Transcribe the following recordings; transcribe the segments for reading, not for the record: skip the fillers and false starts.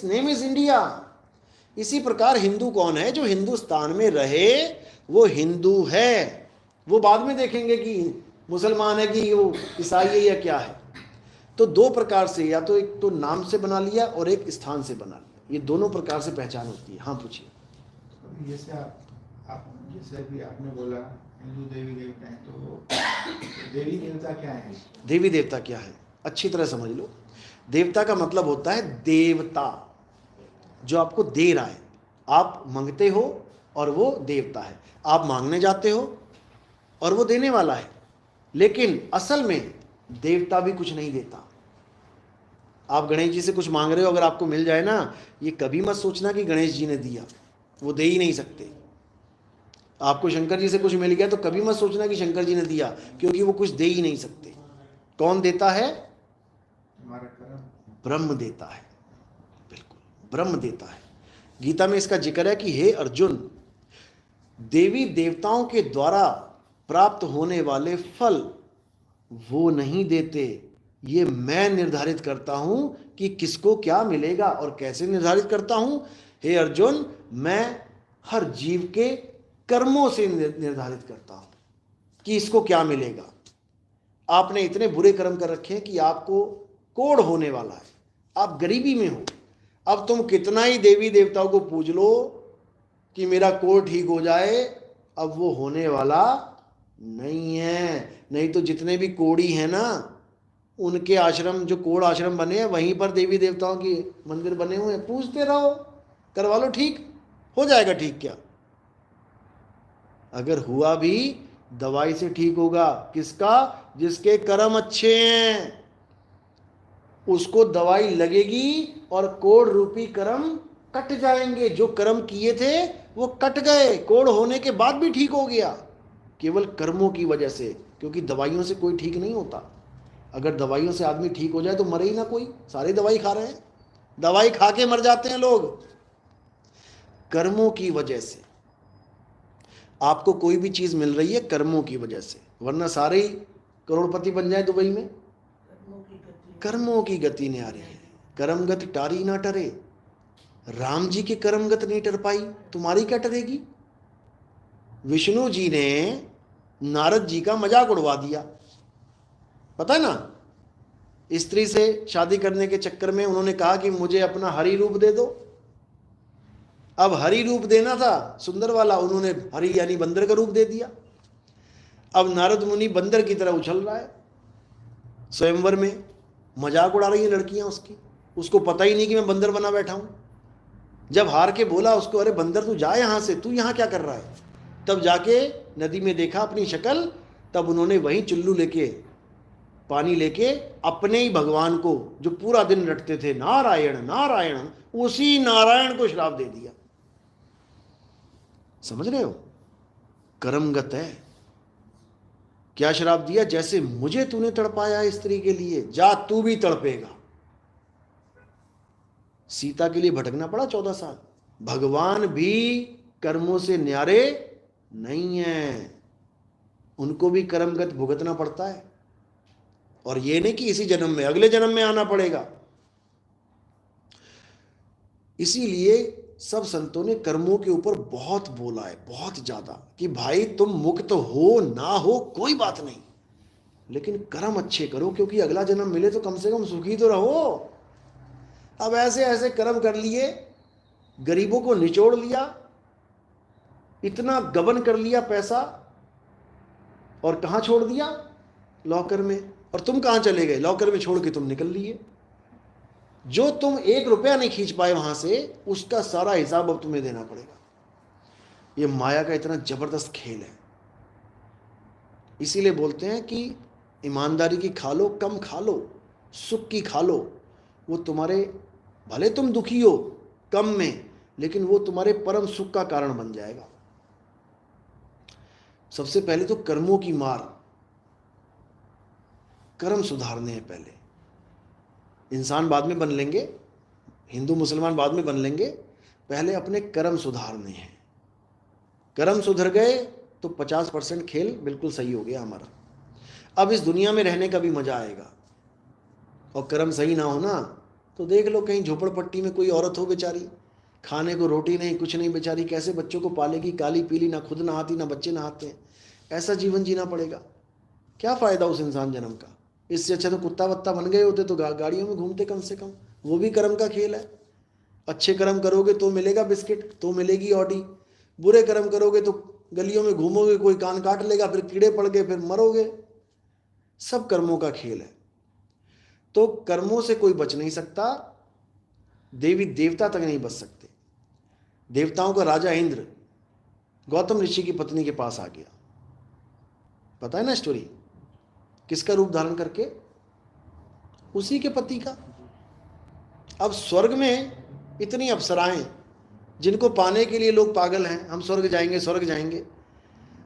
It's name is India. इसी प्रकार हिंदू कौन है? जो हिंदुस्तान में रहे वो हिंदू है। वो बाद में देखेंगे कि मुसलमान है कि वो ईसाई है या क्या है। तो दो प्रकार से, या तो एक तो नाम से बना लिया और एक स्थान से बना लिया, ये दोनों प्रकार से पहचान होती है। हाँ पूछिए। जैसे आप जैसे अभी आपने बोला हिंदू देवी देवता हैं, तो देवी देवता क्या है? देवी देवता क्या है अच्छी तरह समझ लो। देवता का मतलब होता है देवता, जो आपको दे रहा है। आप मांगते हो और वो देवता है। आप मांगने जाते हो और वो देने वाला है। लेकिन असल में देवता भी कुछ नहीं देता। आप गणेश जी से कुछ मांग रहे हो, अगर आपको मिल जाए ना, ये कभी मत सोचना कि गणेश जी ने दिया, वो दे ही नहीं सकते। आपको शंकर जी से कुछ मिल गया तो कभी मत सोचना कि शंकर जी ने दिया, क्योंकि वो कुछ दे ही नहीं सकते। कौन देता है? हमारा कर्म। ब्रह्म देता है, बिल्कुल ब्रह्म देता है। गीता में इसका जिक्र है कि हे अर्जुन, देवी देवताओं के द्वारा प्राप्त होने वाले फल वो नहीं देते, ये मैं निर्धारित करता हूं कि किसको क्या मिलेगा। और कैसे निर्धारित करता हूं? हे अर्जुन, मैं हर जीव के कर्मों से निर्धारित करता हूं कि इसको क्या मिलेगा। आपने इतने बुरे कर्म कर रखे हैं कि आपको कोढ़ होने वाला है, आप गरीबी में हो। अब तुम कितना ही देवी देवताओं को पूज लो कि मेरा कोढ़ ठीक हो जाए, अब वो होने वाला नहीं है। नहीं तो जितने भी कोढ़ी हैं ना, उनके आश्रम, जो कोढ़ आश्रम बने हैं, वहीं पर देवी देवताओं के मंदिर बने हुए हैं। पूजते रहो, करवा लो, ठीक हो जाएगा। ठीक क्या? अगर हुआ भी दवाई से ठीक होगा। किसका? जिसके कर्म अच्छे हैं उसको दवाई लगेगी और कोढ़ रूपी कर्म कट जाएंगे। जो कर्म किए थे वो कट गए, कोढ़ होने के बाद भी ठीक हो गया, केवल कर्मों की वजह से। क्योंकि दवाइयों से कोई ठीक नहीं होता। अगर दवाइयों से आदमी ठीक हो जाए तो मरे ही ना कोई। सारी दवाई खा रहे हैं, दवाई खा के मर जाते हैं लोग। कर्मों की वजह से आपको कोई भी चीज मिल रही है, कर्मों की वजह से। वरना सारे ही करोड़पति बन जाए दुबई में। कर्मों की गति नहीं आ रही है। कर्मगत टारी ना टरे। राम जी की कर्मगत नहीं टर पाई, तुम्हारी क्या टरेगी? विष्णु जी ने नारद जी का मजाक उड़वा दिया, पता है ना। स्त्री से शादी करने के चक्कर में उन्होंने कहा कि मुझे अपना हरि रूप दे दो। अब हरि रूप देना था सुंदर वाला, उन्होंने हरि यानी बंदर का रूप दे दिया। अब नारद मुनि बंदर की तरह उछल रहा है स्वयंवर में, मजाक उड़ा रही है लड़कियां उसकी। उसको पता ही नहीं कि मैं बंदर बना बैठा हूं। जब हार के बोला उसको, अरे बंदर तू जा यहां से, तू यहां क्या कर रहा है? तब जाके नदी में देखा अपनी शक्ल। तब उन्होंने वहीं चुल्लू लेके, पानी लेके अपने ही भगवान को, जो पूरा दिन रटते थे नारायण नारायण, उसी नारायण को श्राप दे दिया। समझ रहे हो? कर्मगत है। क्या श्राप दिया? जैसे मुझे तूने तड़पाया स्त्री के लिए, जा तू भी तड़पेगा। सीता के लिए भटकना पड़ा 14 साल। भगवान भी कर्मों से न्यारे नहीं है, उनको भी कर्मगत भुगतना पड़ता है। और ये नहीं कि इसी जन्म में, अगले जन्म में आना पड़ेगा। इसीलिए सब संतों ने कर्मों के ऊपर बहुत बोला है, बहुत ज्यादा, कि भाई तुम मुक्त हो ना हो कोई बात नहीं, लेकिन कर्म अच्छे करो, क्योंकि अगला जन्म मिले तो कम से कम सुखी तो रहो। अब ऐसे ऐसे कर्म कर लिए, गरीबों को निचोड़ लिया, इतना गबन कर लिया पैसा, और कहां छोड़ दिया? लॉकर में। और तुम कहां चले गए? लॉकर में छोड़ के तुम निकल लिए। जो तुम 1 रुपया नहीं खींच पाए वहां से, उसका सारा हिसाब अब तुम्हें देना पड़ेगा। ये माया का इतना जबरदस्त खेल है। इसीलिए बोलते हैं कि ईमानदारी की खा लो, कम खा लो, सुख की खा लो। वो तुम्हारे, भले तुम दुखी हो कम में, लेकिन वो तुम्हारे परम सुख का कारण बन जाएगा। सबसे पहले तो कर्मों की मार, कर्म सुधारने हैं पहले। इंसान बाद में बन लेंगे, हिंदू मुसलमान बाद में बन लेंगे, पहले अपने कर्म सुधारने हैं। कर्म सुधर गए तो 50% खेल बिल्कुल सही हो गया हमारा। अब इस दुनिया में रहने का भी मजा आएगा। और कर्म सही ना हो ना, तो देख लो कहीं झोपड़पट्टी में कोई औरत हो बेचारी, खाने को रोटी नहीं, कुछ नहीं, बेचारी कैसे बच्चों को पालेगी, काली पीली, ना खुद नहाती ना बच्चे नहाते हैं, ऐसा जीवन जीना पड़ेगा। क्या फ़ायदा उस इंसान जन्म का। इससे अच्छा तो कुत्ता वत्ता बन गए होते तो गाड़ियों में घूमते कम से कम। वो भी कर्म का खेल है। अच्छे कर्म करोगे तो मिलेगा बिस्किट, तो मिलेगी ऑडी। बुरे कर्म करोगे तो गलियों में घूमोगे, कोई कान काट लेगा, फिर कीड़े पड़ गए, फिर मरोगे। सब कर्मों का खेल है। तो कर्मों से कोई बच नहीं सकता, देवी देवता तक नहीं बच सकते। देवताओं का राजा इंद्र गौतम ऋषि की पत्नी के पास आ गया। पता है ना स्टोरी, किसका रूप धारण करके? उसी के पति का। अब स्वर्ग में इतनी अप्सराएं जिनको पाने के लिए लोग पागल हैं, हम स्वर्ग जाएंगे स्वर्ग जाएंगे।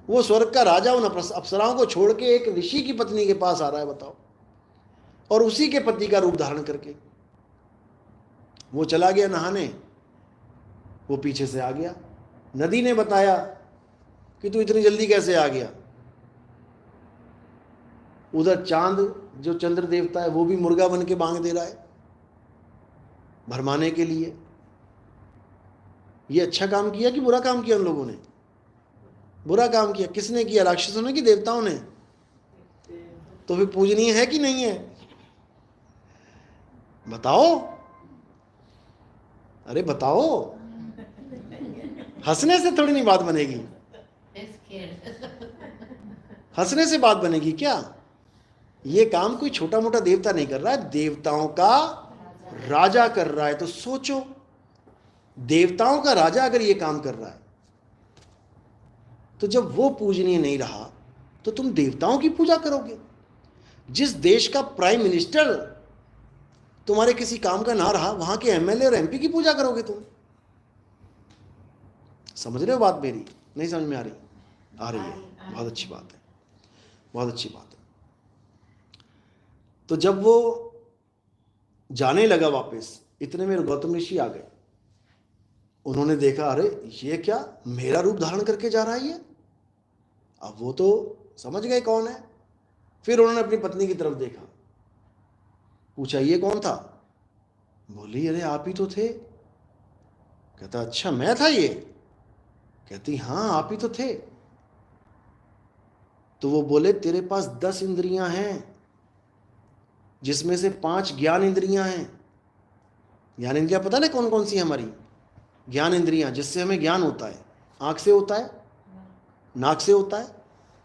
वो स्वर्ग का राजा उन अप्सराओं को छोड़ के एक ऋषि की पत्नी के पास आ रहा है, बताओ, और उसी के पति का रूप धारण करके। वो चला गया नहाने, वो पीछे से आ गया। नदी ने बताया कि तू इतनी जल्दी कैसे आ गया। उधर चांद जो चंद्र देवता है वो भी मुर्गा बन के बांग दे रहा है भरमाने के लिए। ये अच्छा काम किया कि बुरा काम किया उन लोगों ने? बुरा काम किया। किसने किया? राक्षसों ने कि देवताओं ने? तो फिर पूजनीय है कि नहीं है? बताओ, अरे बताओ। हंसने से थोड़ी नहीं बात बनेगी, हंसने से बात बनेगी क्या? ये काम कोई छोटा मोटा देवता नहीं कर रहा है, देवताओं का राजा कर रहा है। तो सोचो, देवताओं का राजा अगर ये काम कर रहा है, तो जब वो पूजनीय नहीं रहा तो तुम देवताओं की पूजा करोगे? जिस देश का प्राइम मिनिस्टर तुम्हारे किसी काम का ना रहा, वहां के एमएलए और एमपी की पूजा करोगे तुम? समझ रहे हो बात मेरी? नहीं समझ में आ रही? आ रही है, बहुत अच्छी बात है, बहुत अच्छी बात है। तो जब वो जाने लगा वापस, इतने में गौतम ऋषि आ गए। उन्होंने देखा, अरे ये क्या, मेरा रूप धारण करके जा रहा है ये। अब वो तो समझ गए कौन है। फिर उन्होंने अपनी पत्नी की तरफ देखा, पूछा ये कौन था? बोली, अरे आप ही तो थे। कहता, अच्छा मैं था ये? कहती, हाँ आप ही तो थे। तो वो बोले, तेरे पास 10 इंद्रियां हैं, जिसमें से 5 ज्ञान इंद्रियां हैं। ज्ञान इंद्रियां पता ना कौन कौन सी हमारी? ज्ञान इंद्रियां जिससे हमें ज्ञान होता है। आंख से होता है, नाक से होता है,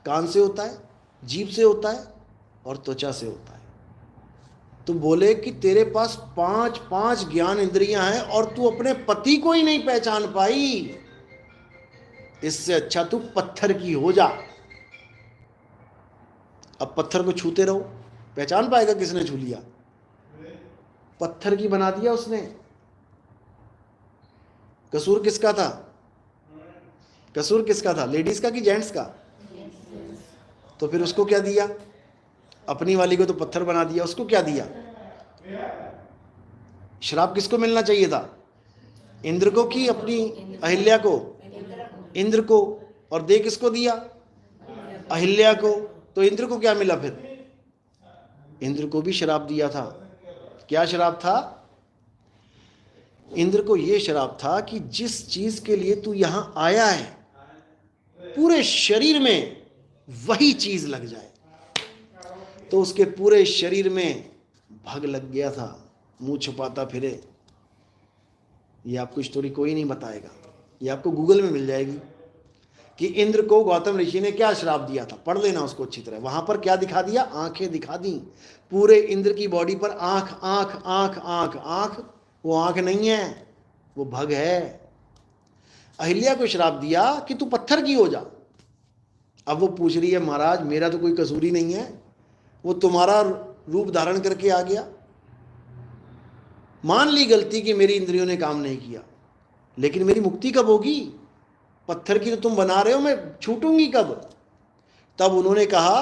कान से होता है, जीभ से होता है और त्वचा से होता है। तो बोले कि तेरे पास 5 ज्ञान इंद्रियां हैं और तू अपने पति को ही नहीं पहचान पाई। इससे अच्छा तू पत्थर की हो जा। अब पत्थर को छूते रहो, पहचान पाएगा किसने छू लिया? पत्थर की बना दिया उसने। कसूर किसका था? कसूर किसका था? लेडीज का कि जेंट्स का? तो फिर उसको क्या दिया? अपनी वाली को तो पत्थर बना दिया, उसको क्या दिया? श्राप किसको मिलना चाहिए था? इंद्र को कि अपनी अहिल्या को? इंद्र को। और दे किसको दिया? अहिल्या को। तो इंद्र को क्या मिला फिर? इंद्र को भी श्राप दिया था। क्या श्राप था? इंद्र को यह श्राप था कि जिस चीज के लिए तू यहां आया है, पूरे शरीर में वही चीज लग जाए। तो उसके पूरे शरीर में भग लग गया था, मुंह छुपाता फिरे। ये आपको स्टोरी कोई नहीं बताएगा, ये आपको गूगल में मिल जाएगी कि इंद्र को गौतम ऋषि ने क्या श्राप दिया था। पढ़ लेना उसको अच्छी तरह। वहां पर क्या दिखा दिया? आंखें दिखा दी। पूरे इंद्र की बॉडी पर आंख आंख आंख आंख आंख। वो आंख नहीं है, वो भग है। अहिल्या को श्राप दिया कि तू पत्थर की हो जा। अब वो पूछ रही है, महाराज मेरा तो कोई कसूर ही नहीं है, वो तुम्हारा रूप धारण करके आ गया। मान ली गलती कि मेरी इंद्रियों ने काम नहीं किया, लेकिन मेरी मुक्ति कब होगी? पत्थर की तो तुम बना रहे हो, मैं छूटूंगी कब? तब उन्होंने कहा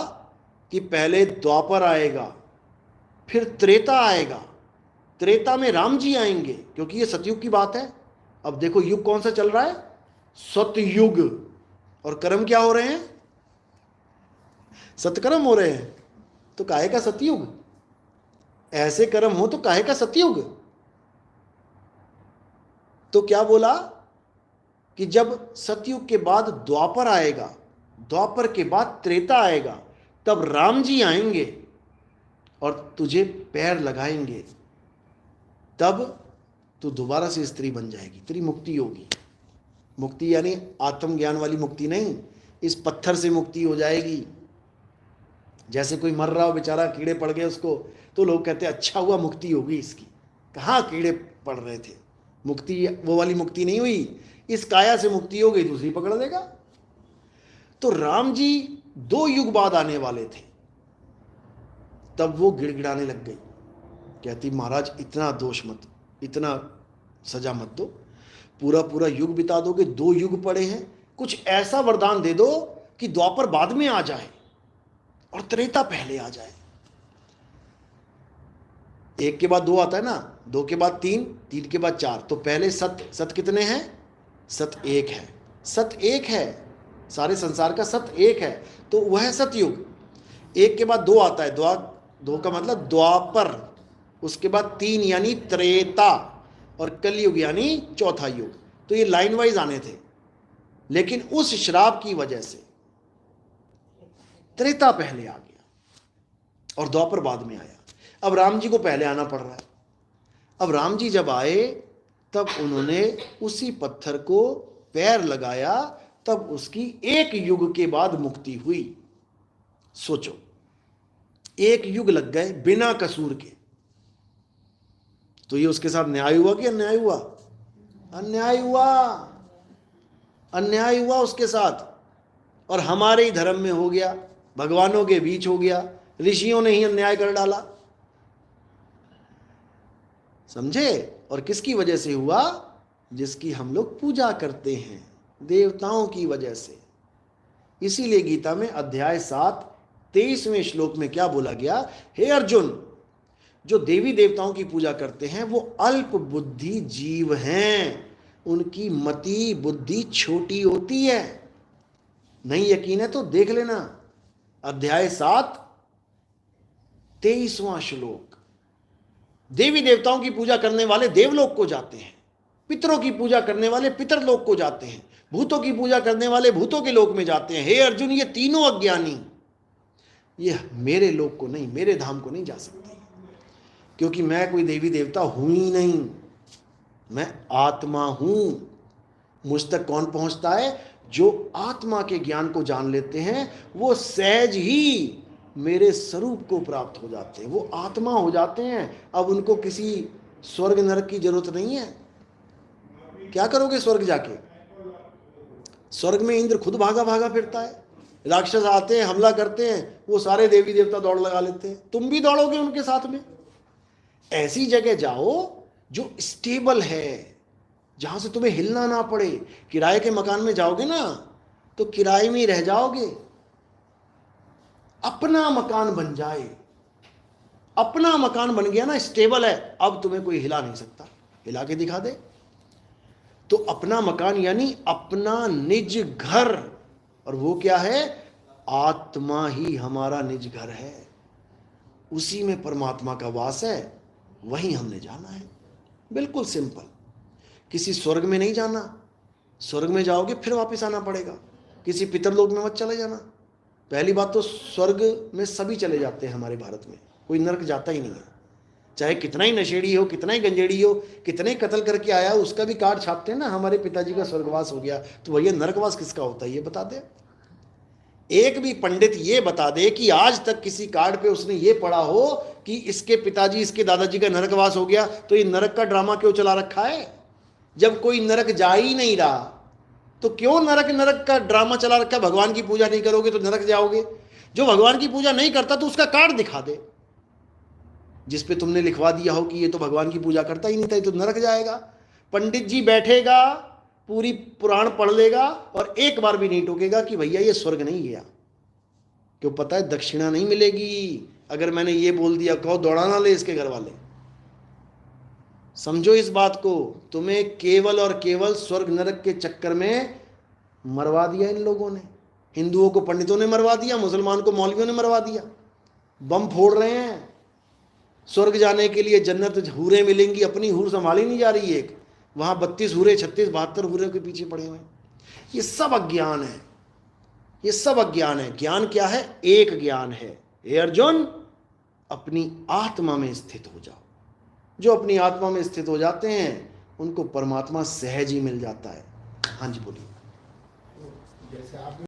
कि पहले द्वापर आएगा, फिर त्रेता आएगा। त्रेता में राम जी आएंगे, क्योंकि ये सतयुग की बात है। अब देखो युग कौन सा चल रहा है? सतयुग। और कर्म क्या हो रहे हैं? सत्कर्म हो रहे हैं। तो काहे का सतयुग? ऐसे कर्म हो तो काहे का सतयुग? तो क्या बोला कि जब सतयुग के बाद द्वापर आएगा, द्वापर के बाद त्रेता आएगा, तब राम जी आएंगे और तुझे पैर लगाएंगे, तब तू दोबारा से स्त्री बन जाएगी, तेरी मुक्ति होगी। मुक्ति यानी आत्मज्ञान वाली मुक्ति नहीं, इस पत्थर से मुक्ति हो जाएगी। जैसे कोई मर रहा हो बेचारा, कीड़े पड़ गए उसको, तो लोग कहते हैं अच्छा हुआ मुक्ति होगी इसकी। कहाँ कीड़े पड़ रहे थे, मुक्ति वो वाली मुक्ति नहीं हुई, इस काया से मुक्ति हो गई, दूसरी पकड़ लेगा। तो राम जी 2 युग बाद आने वाले थे, तब वो गिड़गिड़ाने लग गई, कहती महाराज इतना दोष मत, इतना सजा मत दो, पूरा पूरा युग बिता दोगे, 2 युग पड़े हैं, कुछ ऐसा वरदान दे दो कि द्वापर बाद में आ जाए और त्रेता पहले आ जाए। 1 के बाद 2 आता है ना, 2 के बाद 3, 3 के बाद 4, तो पहले सत कितने हैं? सत 1 है, सत 1 है, सारे संसार का सत 1 है, तो वह है सतयुग। 1 के बाद 2 आता है, 2 का मतलब द्वापर, उसके बाद 3 यानी त्रेता, और कलयुग यानी चौथा युग। तो ये लाइन वाइज आने थे, लेकिन उस श्राप की वजह से त्रेता पहले आ गया और द्वापर बाद में आया। अब राम जी को पहले आना पड़ रहा है। अब राम जी जब आए तब उन्होंने उसी पत्थर को पैर लगाया, तब उसकी 1 युग के बाद मुक्ति हुई। सोचो, 1 युग लग गए बिना कसूर के, तो ये उसके साथ न्याय हुआ कि अन्याय हुआ? अन्याय हुआ, अन्याय हुआ उसके साथ। और हमारे ही धर्म में हो गया, भगवानों के बीच हो गया, ऋषियों ने ही अन्याय कर डाला, समझे? और किसकी वजह से हुआ? जिसकी हम लोग पूजा करते हैं, देवताओं की वजह से। इसीलिए गीता में अध्याय 7 23वें श्लोक में क्या बोला गया? हे अर्जुन, जो देवी देवताओं की पूजा करते हैं वो अल्प बुद्धि जीव हैं, उनकी मति बुद्धि छोटी होती है। नहीं यकीन है तो देख लेना, अध्याय 7 23वां श्लोक। देवी देवताओं की पूजा करने वाले देवलोक को जाते हैं, पितरों की पूजा करने वाले पितरलोक को जाते हैं, भूतों की पूजा करने वाले भूतों के लोक में जाते हैं। हे अर्जुन, ये तीनों अज्ञानी ये मेरे लोक को नहीं, मेरे धाम को नहीं जा सकते, क्योंकि मैं कोई देवी देवता हूं ही नहीं, मैं आत्मा हूं। मुझ तक कौन पहुंचता है? जो आत्मा के ज्ञान को जान लेते हैं, वो सहज ही मेरे स्वरूप को प्राप्त हो जाते हैं, वो आत्मा हो जाते हैं। अब उनको किसी स्वर्ग नरक की जरूरत नहीं है। क्या करोगे स्वर्ग जाके? स्वर्ग में इंद्र खुद भागा भागा फिरता है, राक्षस आते हैं, हमला करते हैं, वो सारे देवी देवता दौड़ लगा लेते हैं, तुम भी दौड़ोगे उनके साथ में। ऐसी जगह जाओ जो स्टेबल है, जहां से तुम्हें हिलना ना पड़े। किराए के मकान में जाओगे ना तो किराए में ही रह जाओगे। अपना मकान बन जाए, अपना मकान बन गया ना, स्टेबल है, अब तुम्हें कोई हिला नहीं सकता, हिला के दिखा दे। तो अपना मकान यानी अपना निज घर, और वो क्या है? आत्मा ही हमारा निज घर है, उसी में परमात्मा का वास है, वहीं हमने जाना है। बिल्कुल सिंपल, किसी स्वर्ग में नहीं जाना। स्वर्ग में जाओगे फिर वापस आना पड़ेगा, किसी पितरलोक में मत चले जाना। पहली बात तो स्वर्ग में सभी चले जाते हैं हमारे भारत में, कोई नरक जाता ही नहीं है। चाहे कितना ही नशेड़ी हो, कितना ही गंजेड़ी हो, कितने कत्ल करके आया, उसका भी कार्ड छापते हैं ना, हमारे पिताजी का स्वर्गवास हो गया, तो भैया नरकवास किसका होता है ये बता दे। एक भी पंडित ये बता दे कि आज तक किसी कार्ड पे उसने ये पढ़ा हो कि इसके पिताजी इसके दादाजी का नरकवास हो गया, तो ये नरक का ड्रामा क्यों चला रखा है? जब कोई नरक जा ही नहीं रहा तो क्यों नरक का ड्रामा चला रखा है? भगवान की पूजा नहीं करोगे तो नरक जाओगे। जो भगवान की पूजा नहीं करता तो उसका कार्ड दिखा दे, जिस पे तुमने लिखवा दिया हो कि ये तो भगवान की पूजा करता ही नहीं था, ये तो नरक जाएगा। पंडित जी बैठेगा, पूरी पुराण पढ़ लेगा और एक बार भी नहीं टोकेगा कि भैया ये स्वर्ग नहीं गया, क्यों? पता है दक्षिणा नहीं मिलेगी। अगर मैंने ये बोल दिया, कहो दौड़ाना ले इसके घर वाले। समझो इस बात को, तुम्हें केवल और केवल स्वर्ग नरक के चक्कर में मरवा दिया इन लोगों ने। हिंदुओं को पंडितों ने मरवा दिया, मुसलमान को मौलवियों ने मरवा दिया। बम फोड़ रहे हैं स्वर्ग जाने के लिए, जन्नत हूरें मिलेंगी, अपनी हूर संभाली नहीं जा रही। एक वहां 32 हुरे, 36, 72 हुरे के पीछे पड़े हुए हैं। ये सब अज्ञान है, ये सब अज्ञान है। ज्ञान क्या है? एक ज्ञान है, हे अर्जुन अपनी आत्मा में स्थित हो जाओ। जो अपनी आत्मा में स्थित हो जाते हैं उनको परमात्मा सहज ही मिल जाता है। हाँ जी बोलिए। तो जैसे आप